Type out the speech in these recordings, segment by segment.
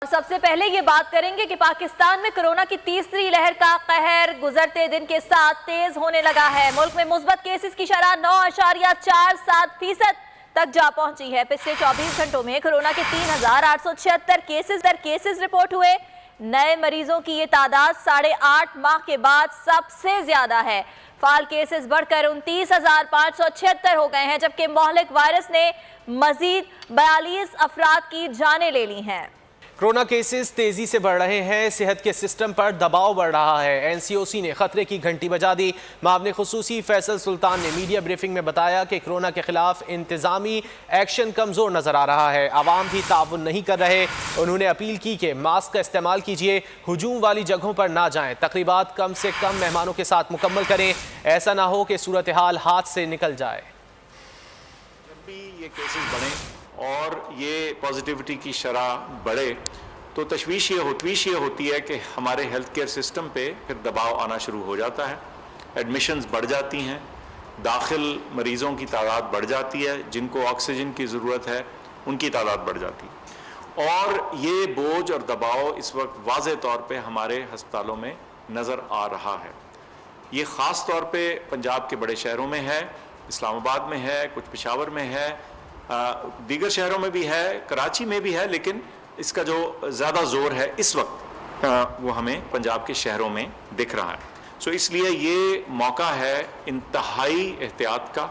सबसे पहले ये बात करेंगे कि पाकिस्तान में कोरोना की तीसरी लहर का कहर गुजरते दिन के साथ तेज होने लगा है। मुल्क में मुस्बत केसेस की शरह 9.47% तक जा पहुंची है। पिछले 24 घंटों में कोरोना के 3,876 केसेस रिपोर्ट हुए। नए मरीजों की ये तादाद 8.5 माह के बाद सबसे ज्यादा है। फाल केसेस बढ़कर 29,576 हो गए हैं, जबकि मोहलिक वायरस ने मजीद 42 अफराद की जानें ले ली हैं। कोरोना केसेस तेजी से बढ़ रहे हैं, सेहत के सिस्टम पर दबाव बढ़ रहा है। एनसीओसी ने खतरे की घंटी बजा दी। मामले खुसूसी फैसल सुल्तान ने मीडिया ब्रीफिंग में बताया कि कोरोना के खिलाफ इंतजामी एक्शन कमजोर नजर आ रहा है। आवाम भी ताउन नहीं कर रहे। उन्होंने अपील की कि मास्क का इस्तेमाल कीजिए, हुजूम वाली जगहों पर ना जाएं, तकरीबात कम से कम मेहमानों के साथ मुकम्मल करें। ऐसा ना हो कि सूरत हाल हाथ से निकल जाए। जब भी ये केसेस बढ़े और ये पॉजिटिविटी की शरह बढ़े तो तशवीश ये होती है कि हमारे हेल्थ केयर सिस्टम पे फिर दबाव आना शुरू हो जाता है। एडमिशन्स बढ़ जाती हैं, दाखिल मरीज़ों की तादाद बढ़ जाती है, जिनको ऑक्सीजन की ज़रूरत है उनकी तादाद बढ़ जाती है और ये बोझ और दबाव इस वक्त वाज़े तौर पे हमारे हस्पतालों में नज़र आ रहा है। ये ख़ास तौर पे पंजाब के बड़े शहरों में है, इस्लामाबाद में है, कुछ पेशावर में है, दीगर शहरों में भी है, कराची में भी है, लेकिन इसका जो ज़्यादा ज़ोर है इस वक्त वो हमें पंजाब के शहरों में दिख रहा है। सो इसलिए ये मौका है इंतहाई एहतियात का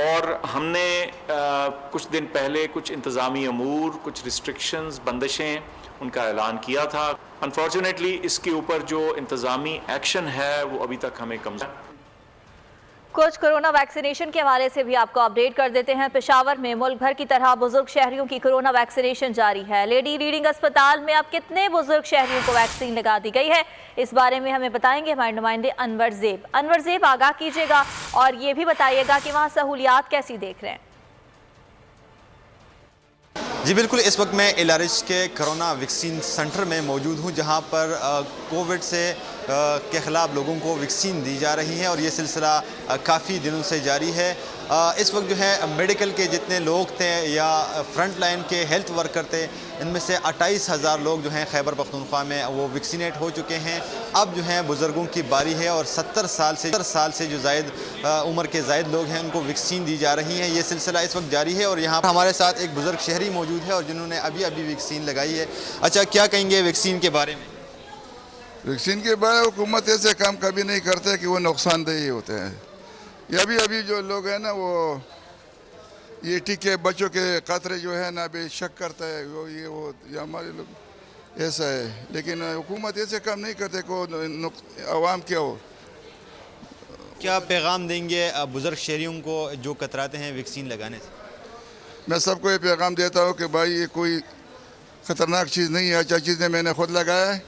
और हमने कुछ दिन पहले कुछ इंतज़ामी अमूर, कुछ रिस्ट्रिक्शंस, बंदिशें उनका ऐलान किया था। अनफॉर्चुनेटली इसके ऊपर जो इंतज़ामी एक्शन है वो अभी तक हमें कमज़ोर। कुछ कोरोना वैक्सीनेशन के हवाले से भी आपको अपडेट कर देते हैं। पेशावर में मुल्क भर की तरह बुजुर्ग शहरियों की कोरोना वैक्सीनेशन जारी है। लेडी रीडिंग अस्पताल में अब कितने बुजुर्ग शहरियों को वैक्सीन लगा दी गई है, इस बारे में हमें बताएंगे हमारे नुमाइंदे अनवर ज़ेब आगाह कीजिएगा और ये भी बताइएगा कि वहाँ सहूलियात कैसी देख रहे हैं। जी बिल्कुल, इस वक्त मैं LRH के कोरोना वैक्सीन सेंटर में मौजूद हूँ, जहाँ पर कोविड से के ख़िलाफ़ लोगों को वैक्सीन दी जा रही है और ये सिलसिला काफ़ी दिनों से जारी है। इस वक्त जो है मेडिकल के जितने लोग थे या फ्रंट लाइन के हेल्थ वर्कर थे, इनमें से 28,000 लोग जो हैं खैबर पख्तूनख्वा में वो वैक्सीनेट हो चुके हैं। अब जो हैं बुज़ुर्गों की बारी है और 70 साल से जो जायद उम्र के जायद लोग हैं उनको वैक्सीन दी जा रही है। ये सिलसिला इस वक्त जारी है और यहाँ हमारे साथ एक बुज़ुर्ग शहरी मौजूद है और जिन्होंने अभी वैक्सीन लगाई है। अच्छा, क्या कहेंगे वैक्सीन के बारे में? वैक्सीन के बारे में हुकूमत ऐसे काम कभी नहीं करते कि वो नुकसानदेही होते हैं। ये अभी जो लोग हैं ना, वो ये टीके बच्चों के खतरे जो है ना अभी शक करता है वो ये हमारे लोग ऐसा है, लेकिन हुकूमत ऐसे काम नहीं करते को आवाम क्या हो। क्या पैगाम देंगे बुज़ुर्ग शहरियों को जो कतराते हैं वैक्सीन लगाने से? मैं सबको ये पैगाम देता हूँ कि भाई ये कोई ख़तरनाक चीज़ नहीं है, अच्छा चीज़ है, मैंने खुद लगाया है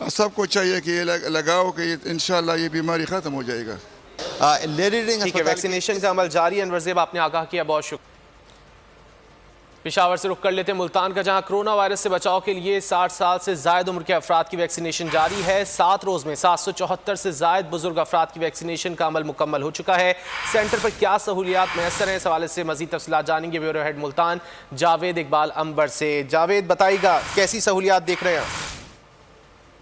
और सबको चाहिए कि ये लगाओ कि इंशाल्लाह ये बीमारी ख़त्म हो जाएगा। ठीक है, वैक्सीनेशन का अमल जारी है। अनवर ज़ेब आपने आगाह किया, बहुत शुक्रिया। पेशावर से रुख कर लेते हैं मुल्तान का, जहां कोरोना वायरस से बचाव के लिए 60 साल से जायद उम्र के अफराद की वैक्सीनेशन जारी है। 7 रोज़ में 774 से जायद बुजुर्ग अफराद की वैक्सीनेशन का अमल मुकम्मल हो चुका है। सेंटर पर क्या सहूलियात मैसर हैं, इस हवाले से मजीद तफसीलात जानेंगे ब्यूरो हेड मुल्तान जावेद इकबाल अंबर से। जावेद, बताइएगा कैसी सहूलियात देख रहे हैं?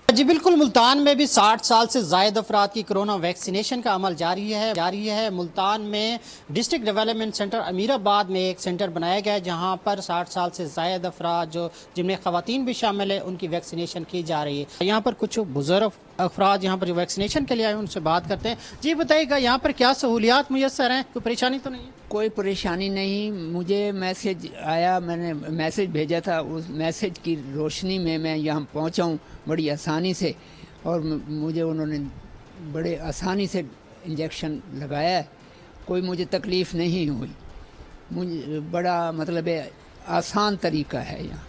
जी बिल्कुल, मुल्तान में भी 60 साल से जायद अफराद की कोरोना वैक्सीनेशन का अमल जारी है। मुल्तान में डिस्ट्रिक्ट डेवलपमेंट सेंटर अमीराबाद में एक सेंटर बनाया गया है, जहां पर 60 साल से जायद अफराद जो जिनमें ख़वातीन भी शामिल है उनकी वैक्सीनेशन की जा रही है। यहाँ पर कुछ बुजुर्ग अफराद यहाँ पर जो वैक्सीनेशन के लिए आए उनसे बात करते हैं। जी बताइएगा, यहाँ पर क्या सहूलियात मुयस्सर हैं, कोई परेशानी तो नहीं है? कोई परेशानी नहीं, मुझे मैसेज आया, मैंने मैसेज भेजा था, उस मैसेज की रोशनी में मैं यहाँ पहुँचा हूँ बड़ी आसानी से और मुझे उन्होंने बड़े आसानी से इंजेक्शन लगाया है, कोई मुझे तकलीफ़ नहीं हुई। मुझे बड़ा मतलब आसान तरीका है यहाँ।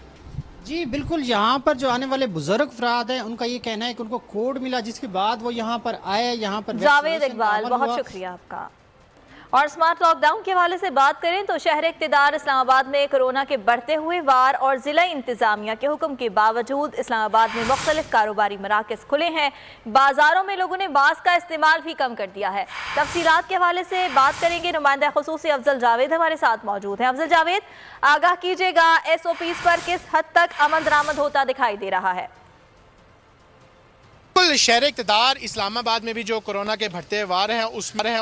जी बिल्कुल, यहाँ पर जो आने वाले बुजुर्ग अफराद हैं उनका ये कहना है कि उनको कोड मिला जिसके बाद वो यहाँ पर आए। यहाँ पर जावेद इकबाल, बहुत शुक्रिया आपका। और स्मार्ट लॉकडाउन के हवाले से बात करें तो शहर इक़्तिदार इस्लामाबाद में कोरोना के बढ़ते हुए वार और ज़िला इंतज़ामिया के हुक्म के बावजूद इस्लामाबाद में मुख्तलिफ कारोबारी मराकज़ खुले हैं। बाज़ारों में लोगों ने मास्क का इस्तेमाल भी कम कर दिया है। तफसीलात के हवाले से बात करेंगे, नुमाइंदा खुसूसी अफजल जावेद हमारे साथ मौजूद हैं। अफजल जावेद, आगाह कीजिएगा, SOPs पर किस हद तक अमल दरामद होता दिखाई दे रहा है? बिल्कुल, शहर इक़्तिदार इस्लामाबाद में भी जो कोरोना के बढ़ते वार हैं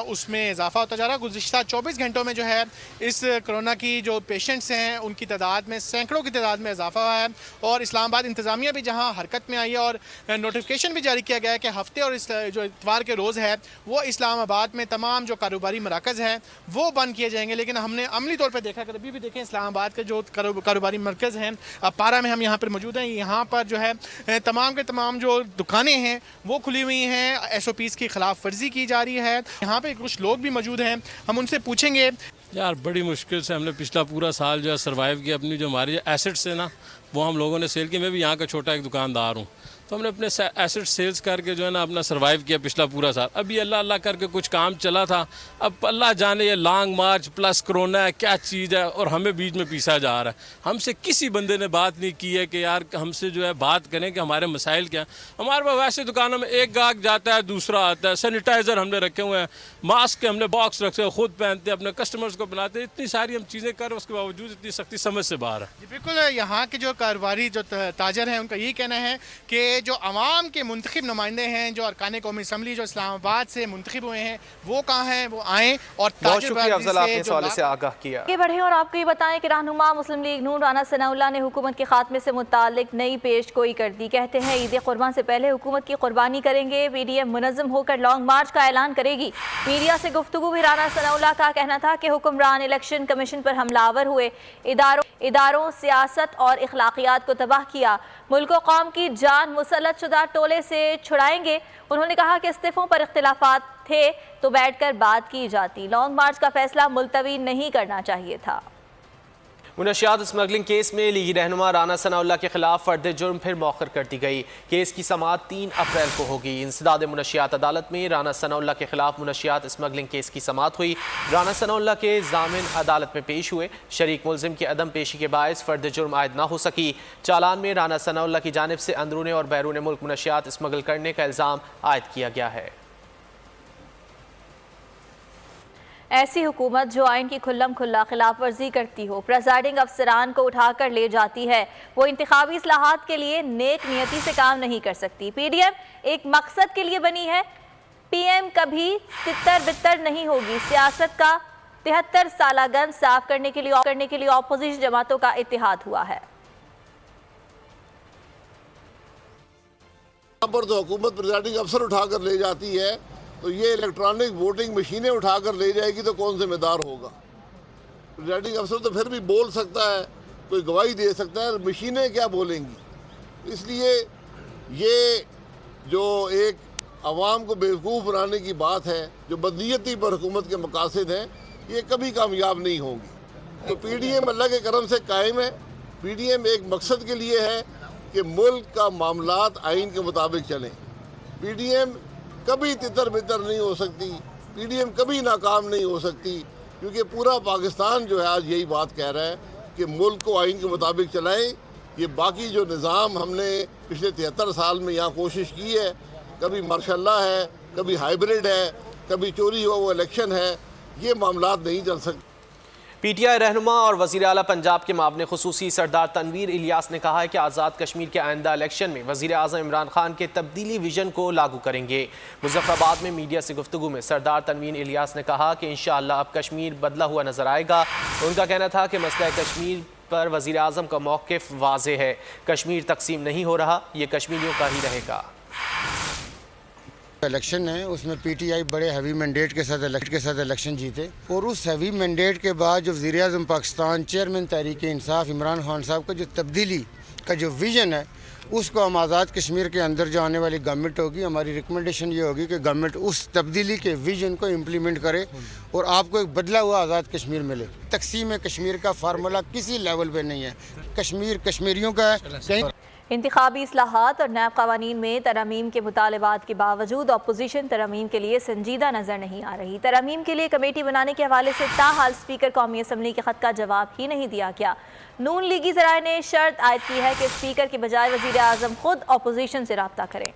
उसमें इजाफा होता जा रहा है। गुज़िश्ता 24 घंटों में जो है इस कोरोना की जो पेशेंट्स हैं उनकी तादाद में सैकड़ों की तादाद में इजाफा हुआ है। और इस्लामाबाद इंतज़ामिया भी जहां हरकत में आई है और नोटिफिकेशन भी जारी किया गया है कि हफ्ते और जो इतवार के रोज़ है वो इस्लामाबाद में तमाम जो कारोबारी मराकज़ हैं वो बंद किए जाएंगे। लेकिन हमने अमली तौर पर देखा, अभी भी देखें इस्लामाबाद के जो कारोबारी मरकज़ हैं, पारा में हम यहाँ पर मौजूद हैं, यहाँ पर जो है तमाम के तमाम जो दुकानें हैं वो खुली हुई हैं। SOPs की खिलाफ वर्जी की जा रही है। यहाँ पे कुछ लोग भी मौजूद हैं, हम उनसे पूछेंगे। यार बड़ी मुश्किल से हमने पिछला पूरा साल जो है सर्वाइव किया। अपनी जो हमारी एसेट्स है ना वो हम लोगों ने सेल की। मैं भी यहाँ का छोटा एक दुकानदार हूँ, तो हमने अपने एसेट सेल्स करके जो है ना अपना सर्वाइव किया पिछला पूरा साल। अभी अल्लाह अल्लाह करके कुछ काम चला था, अब अल्लाह जाने ये लॉन्ग मार्च प्लस कोरोना है क्या चीज़ है और हमें बीच में पीसा जा रहा है। हमसे किसी बंदे ने बात नहीं की है कि यार हमसे जो है बात करें कि हमारे मसाइल क्या हैं। हमारे पास वैसे दुकानों में एक गाहक जाता है दूसरा आता है, सैनिटाइज़र हमने रखे हुए हैं, मास्क के हमने बॉक्स रखे हुए, खुद पहनते हैं, अपने कस्टमर्स को बनाते हैं। इतनी सारी हम चीज़ें कर उसके बावजूद इतनी सख्ती समझ से बाहर है। बिल्कुल, यहाँ के जो कारोबारी जो ताजर हैं उनका यही कहना है कि जो आवाम के मुंतखब नुमाइंदे हैं, जो अरकान कौमी असम्बली जो इस्लामाबाद से मुंतखब हुए हैं वो कहाँ हैं, वो आएँ। और बहुत शुक्रिया अफजल, आपने इस हवाले से आगाह किया। आगे बढ़े और आपको ये बताएं कि रहनुमा मुस्लिम लीग नून राना सनाउल्लाह ने हुकूमत के खात्मे से मुतालिक नई पेश गोई कर दी। कहते हैं ईद कुर्बान से पहले हुकूमत की कुर्बानी करेंगे। PDM मुनज़्ज़म होकर लॉन्ग मार्च का ऐलान करेगी। मीडिया से गुफ्तगू में राना सनाउल्लाह का कहना था कि हुक्मरान इलेक्शन कमीशन पर हमलावर हुए, इदारों सियासत और इखलाकियात को तबाह किया, मुल्क व कौम की जान मुसल्लत शुदा टोले से छुड़ाएंगे। उन्होंने कहा कि इस्तीफों पर इख्तिलाफात थे तो बैठकर बात की जाती, लॉन्ग मार्च का फैसला मुलतवी नहीं करना चाहिए था। मुनशियात स्मगलिंग केस में लीगी रहनुमा राना सनाउल्लाह के खिलाफ फर्द जुर्म फिर मौखर कर दी गई। केस की समाअत 3 अप्रैल को होगी। इंसदाद मुनशियात अदालत में राना सनाउल्लाह के खिलाफ मुनशियात स्मगलिंग केस की समाअत हुई। राना सनाउल्लाह के जामिन अदालत में पेश हुए। शरीक मुलजिम की अदम पेशी के बायस फर्द जुर्म आयद ना हो सकी। चालान में राना सनाउल्लाह की जानिब से अंदरून और बैरून मुल्क मुनशियात स्मगल करने का इल्ज़ाम आयद किया गया है। ऐसी हुकूमत जो आइन की खुल्लम खुल्ला खिलाफ वर्जी करती हो, प्रेजाइडिंग अफसरान को उठाकर ले जाती है, वो इंतखाबी इस्लाहात के लिए नेक नियति से काम नहीं कर सकती। PDM एक मकसद के लिए बनी है। PM कभी तितर बितर नहीं होगी। सियासत का 73 साला गन साफ करने के लिए ऑपोजिशन जमातों का इत्तेहाद हुआ है। यहाँ पर तो हुकूमत प्रेजाइडिंग अफसर उठाकर ले जाती है, तो ये इलेक्ट्रॉनिक वोटिंग मशीनें उठाकर ले जाएगी तो कौन जिम्मेदार होगा? प्रेजाइडिंग अफसर तो फिर भी बोल सकता है, कोई गवाही दे सकता है, मशीनें क्या बोलेंगी? इसलिए ये जो एक आवाम को बेवकूफ़ बनाने की बात है, जो बदनीयती पर हुकूमत के मकासद हैं, ये कभी कामयाब नहीं होंगी। तो PDM अल्लाह के करम से कायम है। PDM एक मकसद के लिए है कि मुल्क का मामलात आइन के मुताबिक चलें। PDM कभी तितर बितर नहीं हो सकती, PDM कभी नाकाम नहीं हो सकती, क्योंकि पूरा पाकिस्तान जो है आज यही बात कह रहा है कि मुल्क को आइन के मुताबिक चलाएं। ये बाकी जो निज़ाम हमने पिछले 73 साल में यहाँ कोशिश की है, कभी मार्शल्ला है, कभी हाइब्रिड है, कभी चोरी हुआ वो इलेक्शन है, ये मामलात नहीं चल सकते। PTI रहनुमा और वज़ीर आला पंजाब के मामले खुसूसी सरदार तनवीर इलियास ने कहा है कि आज़ाद कश्मीर के आइंदा इलेक्शन में वज़ीर आज़म इमरान खान के तब्दीली विजन को लागू करेंगे। मुज़फ़्फ़राबाद में मीडिया से गुफ्तगू में सरदार तनवीर इलियास ने कहा कि इंशाअल्लाह अब कश्मीर बदला हुआ नजर आएगा। उनका कहना था कि मसला कश्मीर पर वज़ीर आज़म का मौक़िफ़ वाज़ेह है, कश्मीर तकसीम नहीं हो रहा, ये कश्मीरियों का ही रहेगा। इलेक्शन है उसमें PTI बड़े हैवी मैंडेट के साथ इलेक्शन जीते और उस हैवी मैंडेट के बाद जो वज़ीर आज़म पाकिस्तान चेयरमैन तहरीक इंसाफ इमरान खान साहब का जो तब्दीली का जो विज़न है, उसको हम आज़ाद कश्मीर के अंदर जो आने वाली गवर्नमेंट होगी, हमारी रिकमेंडेशन ये होगी कि गवर्नमेंट उस तब्दीली के विज़न को इम्प्लीमेंट करे और आपको एक बदला हुआ आज़ाद कश्मीर मिले। तकसीम कश्मीर का फार्मूला किसी लेवल पे नहीं है, कश्मीर कश्मीरियों का है। इंतखाबी इस्लाहात और नैब कवानीन में तरमीम के मुतालबात के बावजूद अपोजिशन तरमीम के लिए संजीदा नजर नहीं आ रही। तरमीम के लिए कमेटी बनाने के हवाले से ताहाल स्पीकर कौमी असम्बली के खत का जवाब ही नहीं दिया गया। नून लीगी ज़राए ने शर्त आयद की है कि स्पीकर के बजाय वज़ीर आज़म खुद अपोजिशन से रब्ता करें।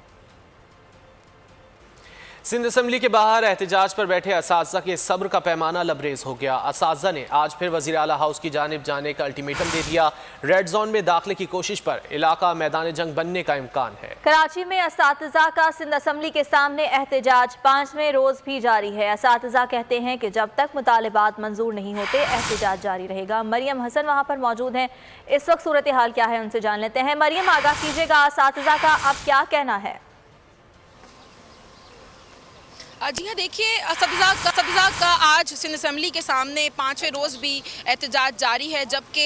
सिंध असम्बली के बाहर एहतजाज पर बैठे असातिज़ा के सब्र का पैमाना लबरेज हो गया। असातिज़ा ने आज फिर वज़ीर आला हाउस की जानिब जाने का अल्टीमेटम दे दिया। रेड जोन में दाखिले की कोशिश पर इलाका मैदान जंग बनने का इम्कान है। कराची में असातिज़ा का सिंध असम्बली के सामने एहतजाज 5वें रोज भी जारी है। असातिज़ा कहते हैं कि जब तक मुतालिबात मंजूर नहीं होते एहतजाज जारी रहेगा। मरियम हसन वहाँ पर मौजूद हैं। इस वक्त सूरत हाल क्या है उनसे जान लेते हैं। मरियम, आगाह कीजिएगा, असातिज़ा का अब क्या कहना है? जी हाँ, देखिए, असातिज़ा का आज सिंध असम्बली के सामने 5वें रोज़ भी एहतजाज जारी है, जबकि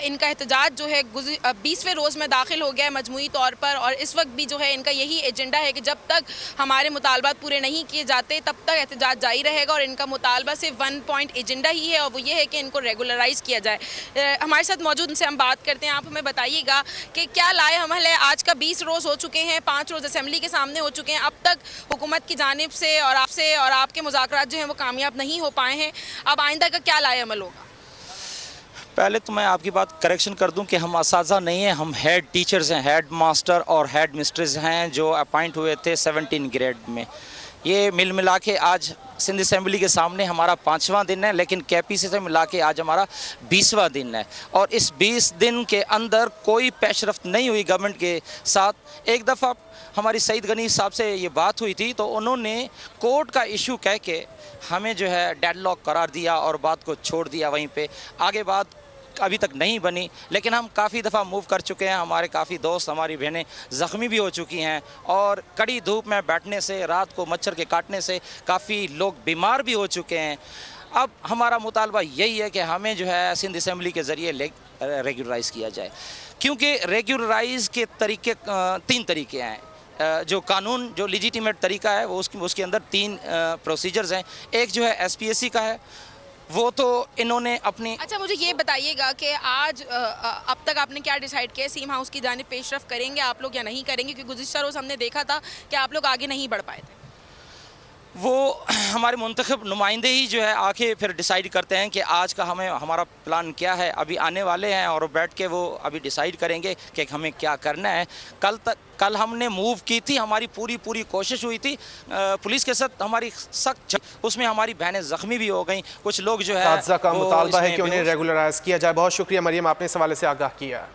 इनका एहतजाज जो है 20वें रोज़ में दाखिल हो गया है मजमूई तौर पर। और इस वक्त भी जो है इनका यही एजेंडा है कि जब तक हमारे मुतालबात पूरे नहीं किए जाते तब तक एहतजाज जारी रहेगा। और इनका मुतालबा सिर्फ 1 पॉइंट एजेंडा ही है, और वो ये है कि इनको रेगुलराइज़ किया जाए। हमारे साथ मौजूद उनसे हम बात करते हैं। आप हमें बताइएगा कि क्या लाए अमल है? आज का 20 रोज़ हो चुके हैं, 5 रोज़ असम्बली के सामने हो चुके हैं। अब तक हुकूमत की जानिब से और आपसे और आपके मुज़ाकरात जो हैं वो कामयाब नहीं हो पाए हैं। अब आइंदा का क्या लाए अमल होगा? पहले तो मैं आपकी बात करेक्शन कर दूं कि हम असातिज़ा नहीं हैं, हम हेड टीचर्स हैं, हेड मास्टर और हेड मिस्ट्रेस हैं जो अपॉइंट हुए थे 17 ग्रेड में। ये मिला के आज सिंध असम्बली के सामने हमारा 5वां दिन है, लेकिन KPC से मिला के आज हमारा 20वां दिन है। और इस 20 दिन के अंदर कोई पेशरफ्त नहीं हुई गवर्नमेंट के साथ। एक दफ़ा हमारी सईद गनी साहब से ये बात हुई थी तो उन्होंने कोर्ट का इशू कह के हमें जो है डेडलॉक करार दिया और बात को छोड़ दिया वहीं पे। आगे बात अभी तक नहीं बनी, लेकिन हम काफ़ी दफ़ा मूव कर चुके हैं। हमारे काफ़ी दोस्त, हमारी बहनें ज़ख्मी भी हो चुकी हैं और कड़ी धूप में बैठने से, रात को मच्छर के काटने से काफ़ी लोग बीमार भी हो चुके हैं। अब हमारा मुतालबा यही है कि हमें जो है सिंध असम्बली के ज़रिए रेगुलराइज़ किया जाए, क्योंकि रेगुलराइज़ के तरीके 3 तरीके हैं। जो कानून, जो लिजिटिमेट तरीका है वो उसके अंदर 3 प्रोसीजर्स हैं। एक जो है SPSC का है, वो तो इन्होंने अपनी। अच्छा, मुझे ये बताइएगा कि आज अब तक आपने क्या डिसाइड किया? सीम हाउस की जानिब पेशरफ करेंगे आप लोग या नहीं करेंगे? क्योंकि गुज़िश्ता रोज़ हमने देखा था कि आप लोग आगे नहीं बढ़ पाए थे। वो हमारे मुंतखब नुमाइंदे ही जो है आके फिर डिसाइड करते हैं कि आज का हमारा प्लान क्या है। अभी आने वाले हैं और बैठ के वो अभी डिसाइड करेंगे कि हमें क्या करना है। कल हमने मूव की थी, हमारी पूरी कोशिश हुई थी, पुलिस के साथ हमारी सख्त, उसमें हमारी बहनें ज़ख्मी भी हो गई। कुछ लोग जो है का मुतालबा है कि उन्हें रेगुलराइज किया जाए। बहुत शुक्रिया मरियम, आपने इस हवाले से आगाह किया।